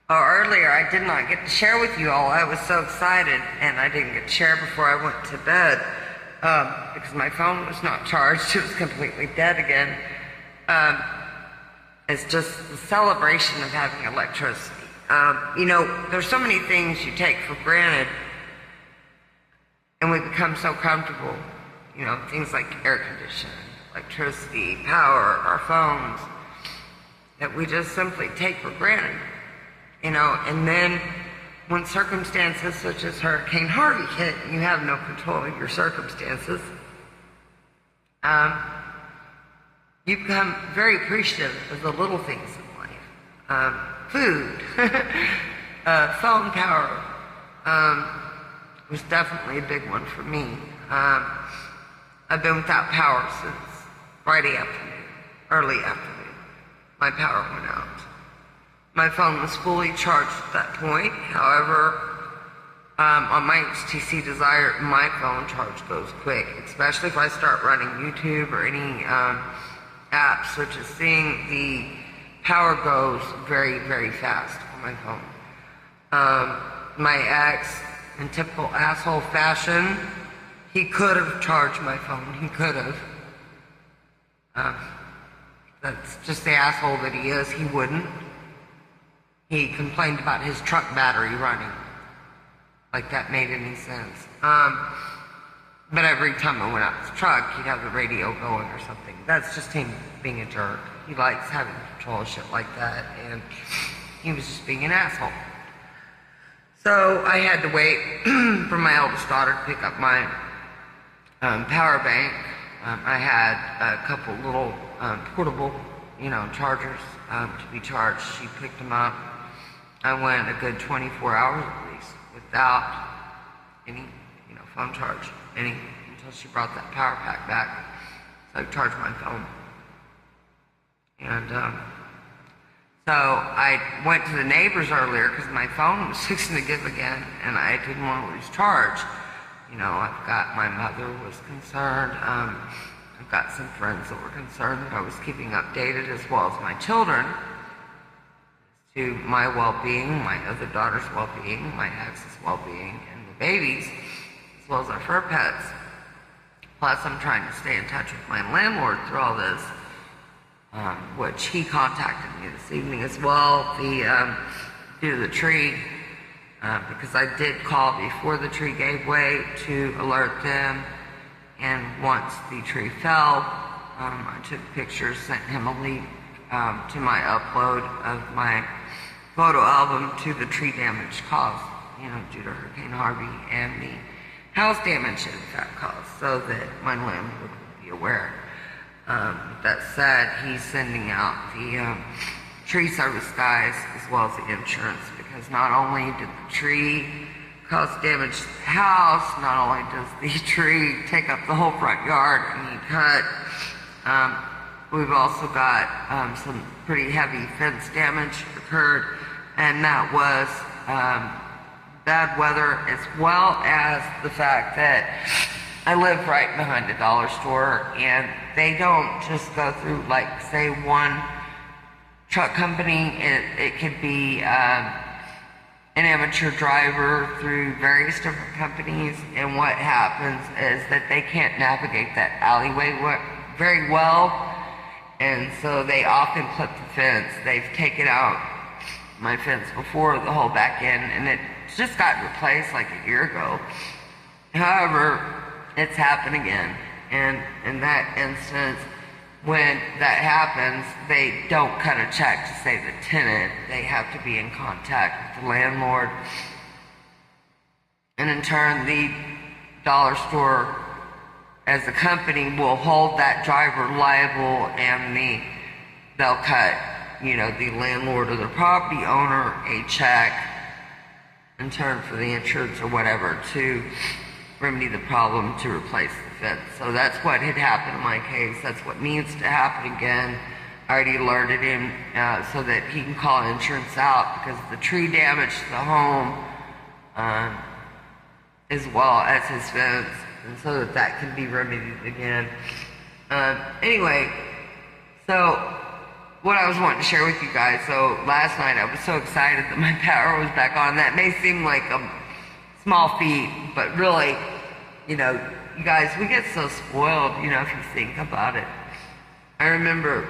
Earlier, I did not get to share with you all. I was so excited, and I didn't get to share before I went to bed because my phone was not charged. It was completely dead again. It's just the celebration of having electricity. There's so many things you take for granted, and we become so comfortable. Things like air conditioning, electricity, power, our phones, that we just simply take for granted. And then when circumstances such as Hurricane Harvey hit, you have no control of your circumstances, you become very appreciative of the little things in life. Food, phone power was definitely a big one for me. I've been without power since Friday afternoon, early afternoon. My power went out. My phone was fully charged at that point. However, on my HTC Desire, my phone charge goes quick, especially if I start running YouTube or any apps, such as seeing the power goes very, very fast on my phone. My ex, in typical asshole fashion, he could have charged my phone. He could have. That's just the asshole that he is. He wouldn't. He complained about his truck battery running. Like that made any sense. But every time I went out his truck, he'd have the radio going or something. That's just him being a jerk. He likes having control of shit like that, and he was just being an asshole. So I had to wait for my eldest daughter to pick up my power bank. I had a couple little portable, chargers to be charged. She picked them up. I went a good 24 hours at least without any, phone charge, until she brought that power pack back. So I charged my phone. And so I went to the neighbors earlier because my phone was fixing to give again, and I didn't want to lose charge. My mother was concerned. I've got some friends that were concerned that I was keeping updated, as well as my children, to my well-being, my other daughter's well-being, my ex's well-being, and the babies, as well as our fur pets. Plus, I'm trying to stay in touch with my landlord through all this, which he contacted me this evening as well, due to the tree, because I did call before the tree gave way to alert them, and once the tree fell, I took pictures, sent him a link to my upload of my photo album to the tree damage caused, due to Hurricane Harvey and the house damage that caused, so that my landlord would be aware. With that said, he's sending out the tree service guys as well as the insurance, because not only did the tree cause damage to the house, not only does the tree take up the whole front yard and need cut, we've also got some pretty heavy fence damage occurred, and that was bad weather, as well as the fact that I live right behind a dollar store, and they don't just go through, like, say, one truck company. It could be an amateur driver through various different companies, and what happens is that they can't navigate that alleyway very well, and so they often clip the fence. They've taken out my fence before, the whole back end, and it just got replaced like a year ago. However, it's happened again, and in that instance, when that happens, they don't cut a check to say the tenant. They have to be in contact with the landlord, and in turn, the dollar store as a company will hold that driver liable, and they'll cut, the landlord or the property owner a check in turn for the insurance or whatever to remedy the problem, to replace the fence. So that's what had happened in my case. That's what needs to happen again. I already alerted him so that he can call insurance out because of the tree damage to the home, as well as his fence, and so that can be remedied again. Anyway, so what I was wanting to share with you guys. So last night I was so excited that my power was back on. That may seem like a small feat, but really, you guys, we get so spoiled, if you think about it. I remember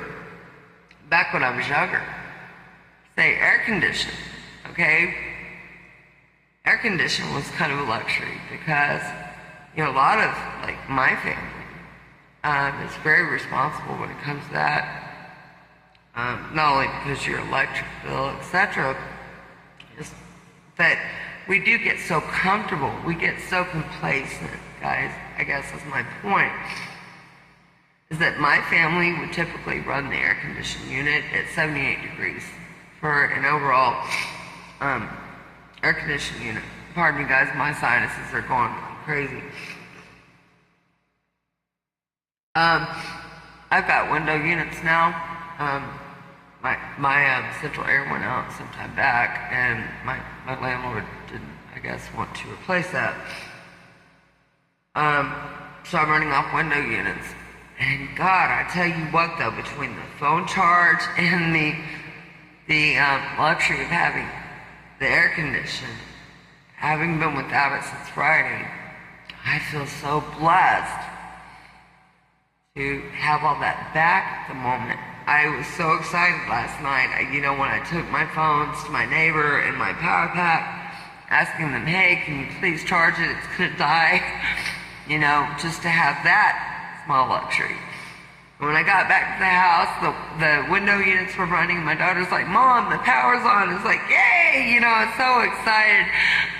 back when I was younger, say air conditioning, okay? Air conditioning was kind of a luxury because, a lot of, like, my family is very responsible when it comes to that. Not only because your electric bill, etc., is that we do get so comfortable, we get so complacent, guys. I guess is my point, is that my family would typically run the air conditioning unit at 78 degrees for an overall air conditioning unit. Pardon me, guys, my sinuses are going crazy. I've got window units now. My central air went out some time back, and my landlord didn't, I guess, want to replace that. So I'm running off window units. And God, I tell you what though, between the phone charge and the luxury of having the air conditioning, having been without it since Friday, I feel so blessed to have all that back at the moment. I was so excited last night, when I took my phones to my neighbor and my power pack, asking them, hey, can you please charge it? It's gonna die. Just to have that small luxury. When I got back to the house, the window units were running. My daughter's like, Mom, the power's on. It's like, yay! I was so excited.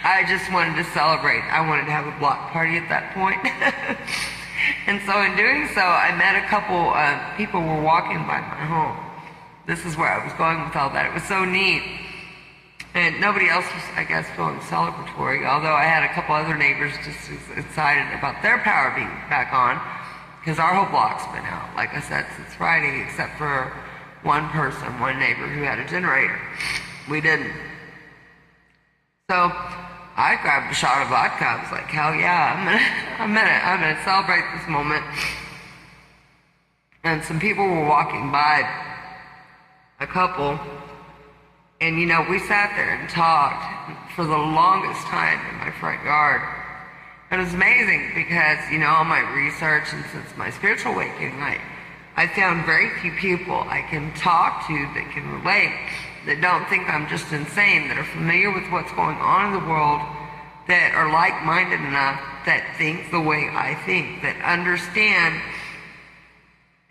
I just wanted to celebrate. I wanted to have a block party at that point. And so in doing so, I met a couple people who were walking by my home. This is where I was going with all that. It was so neat. And nobody else was, I guess, feeling celebratory, although I had a couple other neighbors just as excited about their power being back on, because our whole block's been out, like I said, since Friday, except for one neighbor who had a generator. We didn't. So I grabbed a shot of vodka. I was like, hell yeah, I'm gonna celebrate this moment. And some people were walking by, a couple, and we sat there and talked for the longest time in my front yard. It was amazing because, all my research and since my spiritual awakening, I found very few people I can talk to that can relate, that don't think I'm just insane, that are familiar with what's going on in the world, that are like-minded enough, that think the way I think, that understand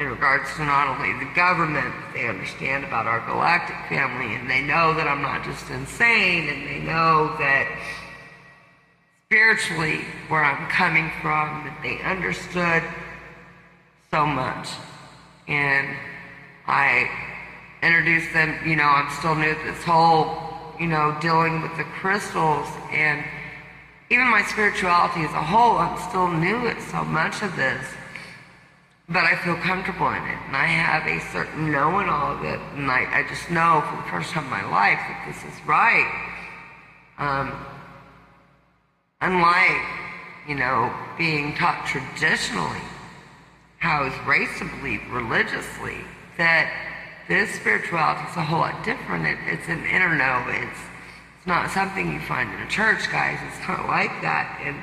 in regards to not only the government, but they understand about our galactic family, and they know that I'm not just insane, and they know that spiritually where I'm coming from, that they understood so much. And I introduced them, I'm still new at this whole, dealing with the crystals, and even my spirituality as a whole, I'm still new at so much of this. But I feel comfortable in it, and I have a certain know-in-all of it, and I just know for the first time in my life that this is right. Unlike, being taught traditionally, how I was raised to believe religiously, that this spirituality is a whole lot different. It's an inner know. It's not something you find in a church, guys. It's not like that. And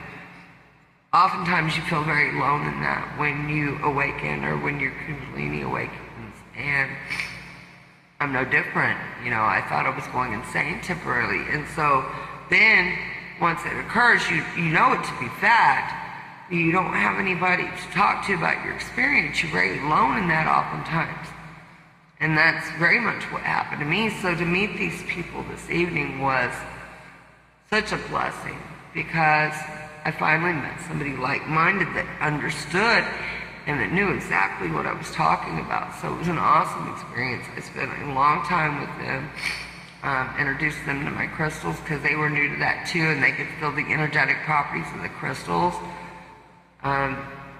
oftentimes you feel very alone in that when you awaken or when your Kundalini awakens. And I'm no different. I thought I was going insane temporarily. And so then, once it occurs, you know it to be fact. You don't have anybody to talk to about your experience. You're very alone in that oftentimes. And that's very much what happened to me. So to meet these people this evening was such a blessing, because I finally met somebody like-minded that understood and that knew exactly what I was talking about. So it was an awesome experience. I spent a long time with them, introduced them to my crystals because they were new to that too, and they could feel the energetic properties of the crystals.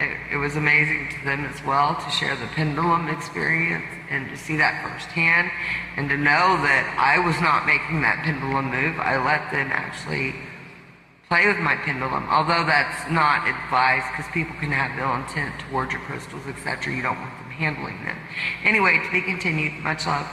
It was amazing to them as well to share the pendulum experience and to see that firsthand, and to know that I was not making that pendulum move. I let them actually play with my pendulum, although that's not advised because people can have ill intent towards your crystals, etc. You don't want them handling them. Anyway, to be continued. Much love.